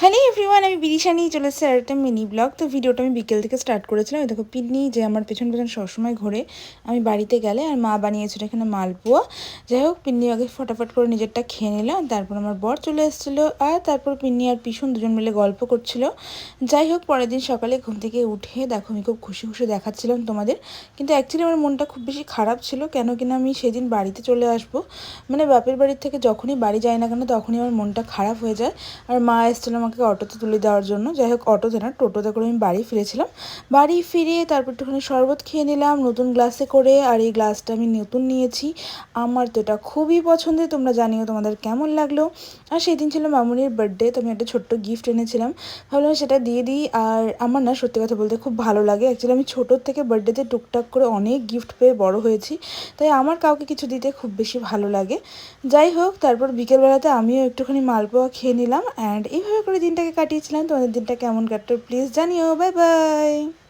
Hello everyone, আমি বিদিশা নিয়ে চলে এসেছি আর একটা মিনি ব্লগ। তো ভিডিওটা আমি বিকেল থেকে স্টার্ট করেছিলাম। দেখো পিন্নি যে আমার পেছন পেছন সবসময় ঘোরে, আমি বাড়িতে গেলে আর মা বানিয়েছিল এখানে মালপোয়া। যাই হোক, পিন্নি আগে ফটাফট করে নিজেরটা খেয়ে নিলাম, তারপর আমার বর চলে এসেছিলো আর তারপর পিন্নি আর পিছন দুজন মিলে গল্প করছিল। যাই হোক, পরের দিন সকালে ঘুম থেকে উঠে দেখো আমি খুব খুশি খুশি দেখাচ্ছিলাম তোমাদের, কিন্তু অ্যাকচুয়ালি আমার মনটা খুব বেশি খারাপ ছিল। কেন কিনা আমি সেদিন বাড়িতে চলে আসবো, মানে বাপের বাড়ির থেকে যখনই বাড়ি যাই না কেন তখনই আমার মনটা খারাপ হয়ে যায়। আর মা এসেছিলো আমাকে অটোতে তুলে দেওয়ার জন্য। যাই হোক, অটোতে না টোটোতে করে আমি বাড়ি ফিরেছিলাম। বাড়ি ফিরে তারপর একটুখানি শরবত খেয়ে নিলাম নতুন গ্লাসে করে, আর এই গ্লাসটা আমি নতুন নিয়েছি। আমার তো এটা খুবই পছন্দের, তোমরা জানিও তোমাদের কেমন লাগলো। আর সেদিন ছিল মামুনির বার্থডে, তো আমি একটা ছোট্ট গিফট এনেছিলাম, ভাবলাম সেটা দিয়ে দিই। আর আমার না সত্যি কথা বলতে খুব ভালো লাগে। অ্যাকচুয়ালি আমি ছোটোর থেকে বার্থডেতে টুকটাক করে অনেক গিফট পেয়ে বড় হয়েছি, তাই আমার কাউকে কিছু দিতে খুব বেশি ভালো লাগে। যাই হোক, তারপর বিকেলবেলাতে আমিও একটুখানি মালপোয়া খেয়ে নিলাম অ্যান্ড এইভাবে করে দিনটাকে কাটিয়েছিলাম। তোমাদের দিনটা কেমন কাটলো প্লিজ জানিও। Bye bye.